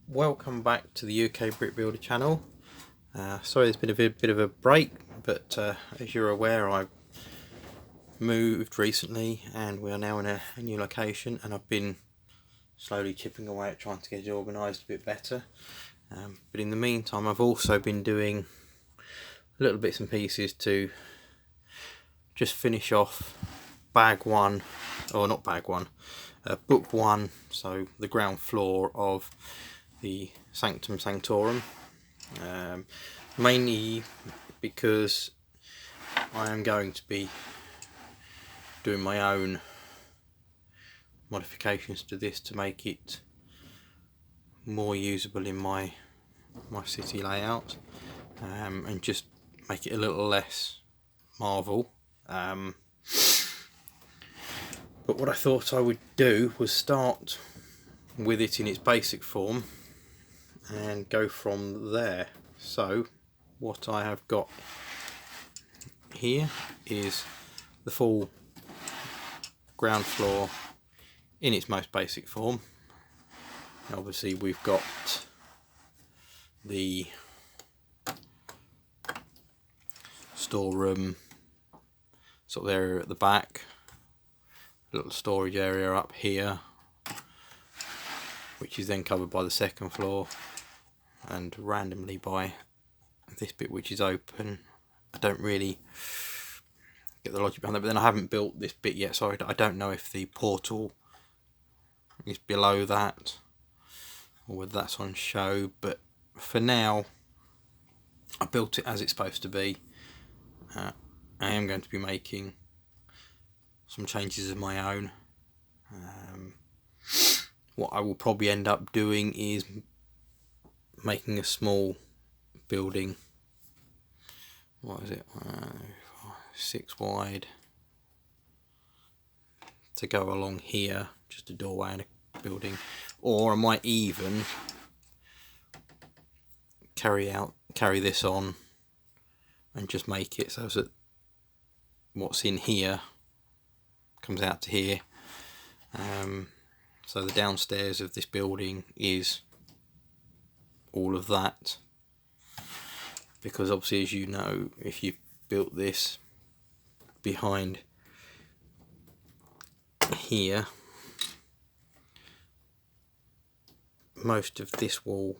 Welcome back to the UK Brick Builder channel. Sorry there's been a bit of a break, but as you're aware I moved recently and we are now in a new location, and I've been slowly chipping away at trying to get it organised a bit better. But in the meantime I've also been doing little bits and pieces to just finish off book one, so the ground floor of the sanctorum, mainly because I am going to be doing my own modifications to this to make it more usable in my city layout, and just make it a little less Marvel. But what I thought I would do was start with it in its basic form and go from there. So what I have got here is the full ground floor in its most basic form. Now obviously we've got the storeroom sort of area at the back, little storage area up here, which is then covered by the second floor and randomly by this bit which is open. I don't really get the logic behind that, but then I haven't built this bit yet, so I don't know if the portal is below that or whether that's on show. But for now I built it as it's supposed to be. I am going to be making some changes of my own. What I will probably end up doing is making a small building. What is it? 6 wide to go along here, just a doorway and a building. Or I might even carry this on and just make it so that what's in here comes out to here. So the downstairs of this building is all of that, because obviously, as you know, if you've built this behind here, most of this wall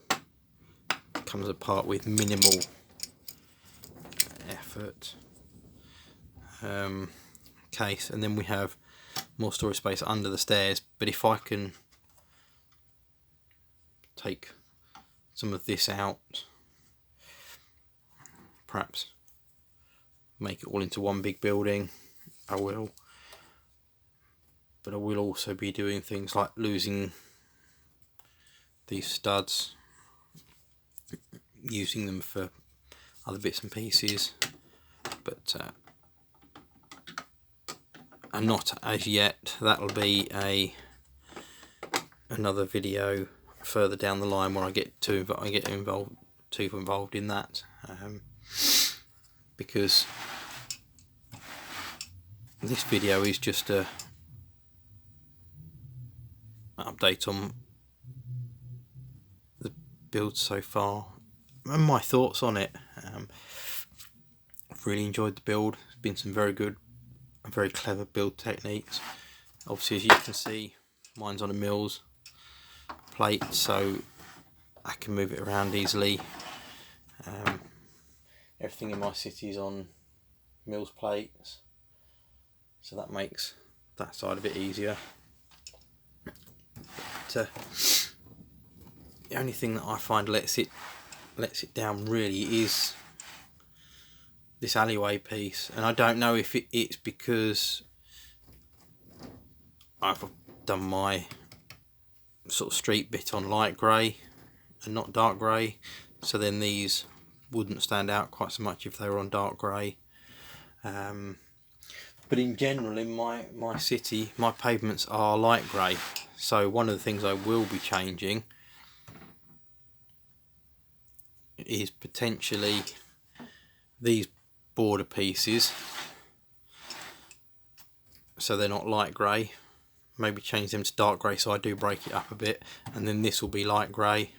comes apart with minimal effort. And then we have more storage space under the stairs, but if I can take some of this out, perhaps make it all into one big building, I will. But I will also be doing things like losing these studs, using them for other bits and pieces, but and not as yet. That'll be another video further down the line when I get involved in that, because this video is just an update on the build so far and my thoughts on it. I've really enjoyed the build. There's been some very good and very clever build techniques. Obviously, as you can see, mine's on a Mills plate, so I can move it around easily. Everything in my city is on Mills plates, so that makes that side of it easier. But the only thing that I find lets it down really is this alleyway piece, and I don't know if it's because I've done my sort of street bit on light grey and not dark grey, so then these wouldn't stand out quite so much if they were on dark grey. But in general, in my city, my pavements are light grey, so one of the things I will be changing is potentially these border pieces, so they're not light grey. Maybe change them to dark grey so I do break it up a bit, and then this will be light grey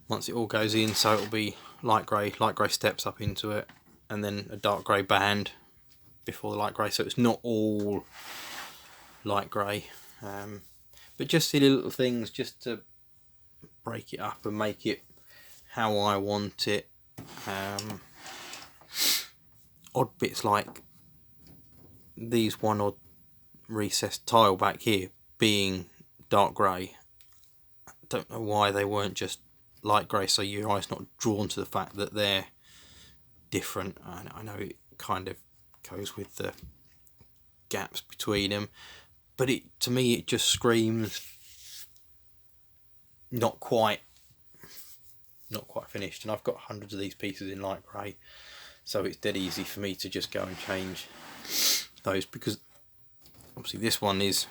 once it all goes in, so it'll be light grey steps up into it, and then a dark grey band before the light grey, so it's not all light grey. But just silly little things just to break it up and make it how I want it. Odd bits like these one odd recessed tile back here being dark grey. I don't know why they weren't just light grey, so your eye's not drawn to the fact that they're different. I know it kind of goes with the gaps between them, but to me it just screams not quite finished. And I've got hundreds of these pieces in light grey, so it's dead easy for me to just go and change those, because obviously this one is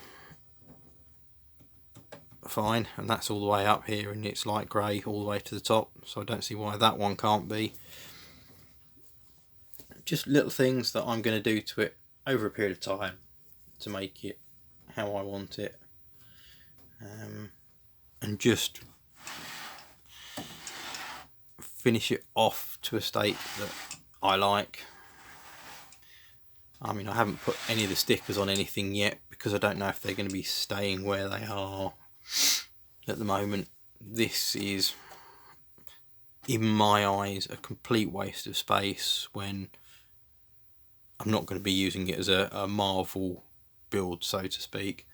fine and that's all the way up here and it's light grey all the way to the top, so I don't see why that one can't be. Just little things that I'm going to do to it over a period of time to make it how I want it, and just finish it off to a state that I like. I mean, I haven't put any of the stickers on anything yet because I don't know if they're going to be staying where they are at the moment. This is, in my eyes, a complete waste of space when I'm not going to be using it as a Marvel build, so to speak.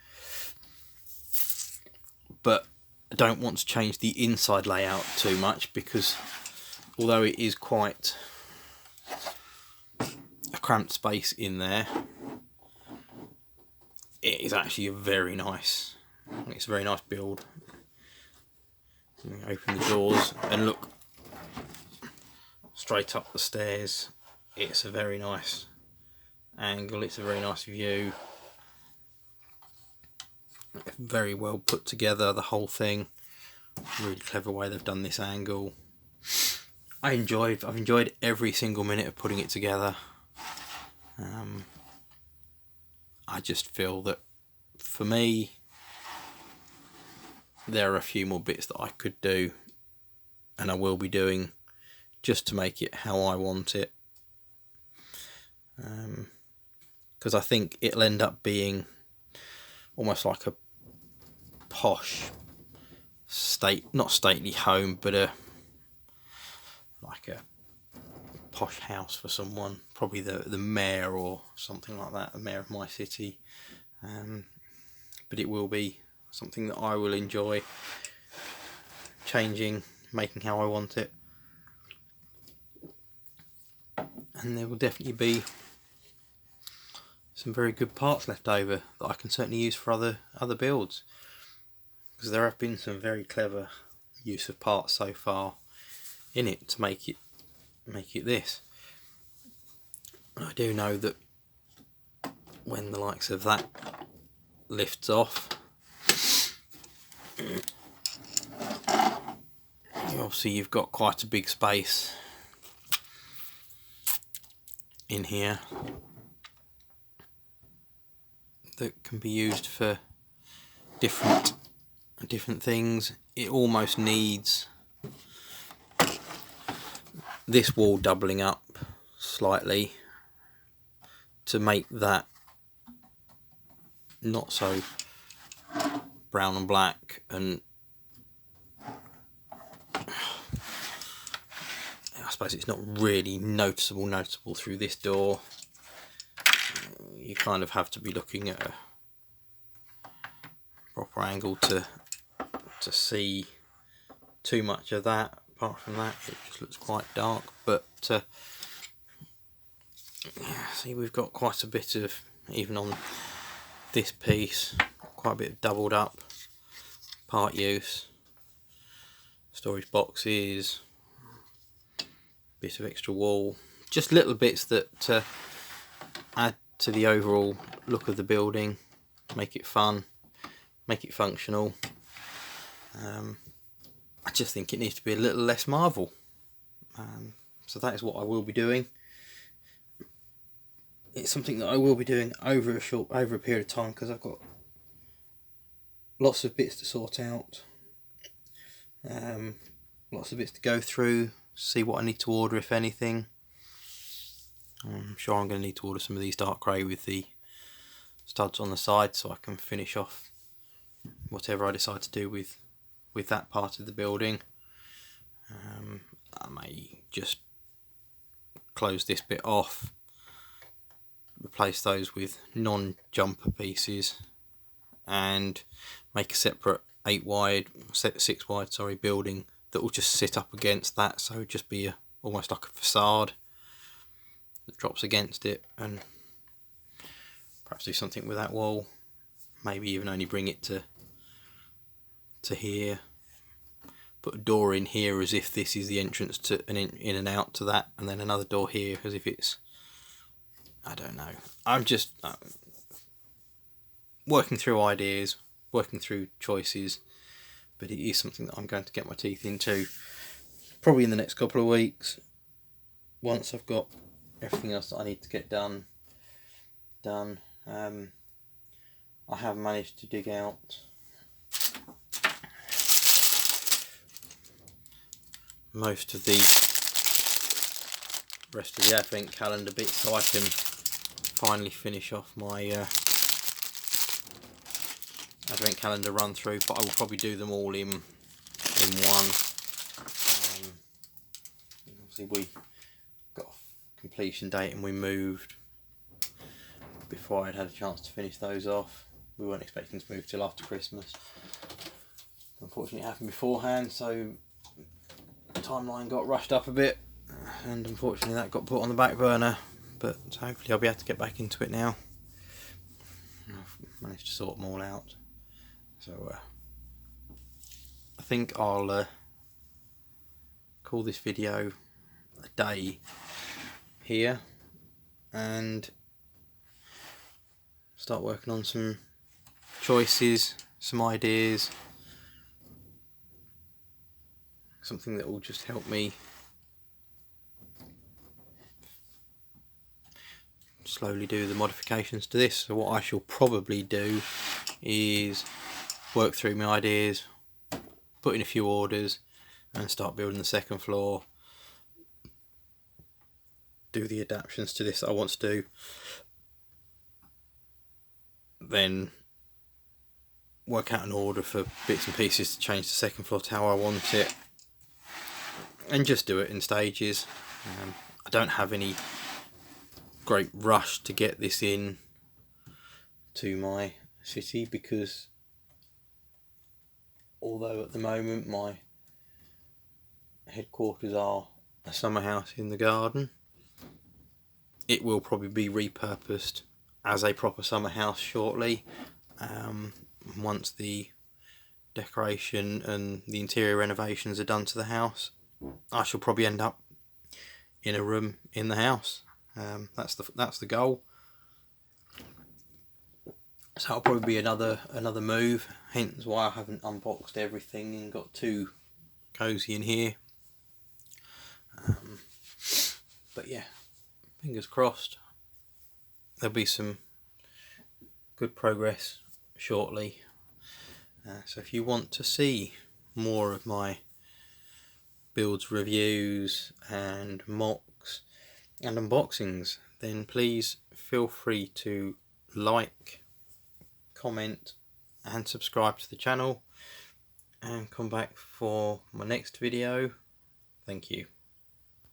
But I don't want to change the inside layout too much, because although it is quite a cramped space in there, it is actually a very nice, it's a very nice build. Open the doors and look straight up the stairs. It's a very nice angle, it's a very nice view, very well put together, the whole thing. Really clever way they've done this angle. I've enjoyed every single minute of putting it together. I just feel that for me there are a few more bits that I could do, and I will be doing, just to make it how I want it. Because I think it'll end up being almost like a posh not stately home, but like a posh house for someone, probably the mayor or something like that, the mayor of my city. But it will be something that I will enjoy changing, making how I want it, and there will definitely be some very good parts left over that I can certainly use for other builds, because there have been some very clever use of parts so far in it to make it this. I do know that when the likes of that lifts off, obviously you've got quite a big space in here that can be used for different things. It almost needs this wall doubling up slightly to make that not so brown and black, and I suppose it's not really noticeable through this door. You kind of have to be looking at a proper angle to see too much of that. Apart from that, it just looks quite dark, but yeah, see, we've got quite a bit of, even on this piece, quite a bit of doubled up part use, storage boxes, bit of extra wall, just little bits that add to the overall look of the building, make it fun, make it functional. I just think it needs to be a little less Marvel, so that is what I will be doing. It's something that I will be doing over a period of time, because I've got lots of bits to sort out. lots of bits to go through, see what I need to order if anything. I'm sure I'm going to need to order some of these dark grey with the studs on the side so I can finish off whatever I decide to do with that part of the building. I may just close this bit off, replace those with non-jumper pieces, and make a separate 6 wide building that will just sit up against that, so it'll just be almost like a facade that drops against it, and perhaps do something with that wall, maybe even only bring it to here, put a door in here as if this is the entrance to in and out to that, and then another door here as if it's, I don't know, I'm just working through ideas, working through choices, but it is something that I'm going to get my teeth into probably in the next couple of weeks, once I've got everything else that I need to get done. I have managed to dig out most of the rest of the advent calendar bits, so I can finally finish off my advent calendar run through, but I will probably do them all in one. Obviously we got a completion date and we moved before I'd had a chance to finish those off. We weren't expecting to move till after Christmas. Unfortunately it happened beforehand, so the timeline got rushed up a bit, and unfortunately that got put on the back burner, but hopefully I'll be able to get back into it now. I've managed to sort them all out, so I think I'll call this video a day here and start working on some choices, some ideas, something that will just help me slowly do the modifications to this. So what I shall probably do is work through my ideas, put in a few orders and start building the second floor, do the adaptations to this that I want to do, then work out an order for bits and pieces to change the second floor to how I want it, and just do it in stages. I don't have any great rush to get this in to my city, because although at the moment my headquarters are a summer house in the garden, it will probably be repurposed as a proper summer house shortly, once the decoration and the interior renovations are done to the house. I shall probably end up in a room in the house. That's the goal. So that'll probably be another move, hence why I haven't unboxed everything and got too cozy in here. But yeah, fingers crossed there'll be some good progress shortly. So if you want to see more of my builds, reviews and mocks and unboxings, then please feel free to like, comment and subscribe to the channel, and come back for my next video. Thank you.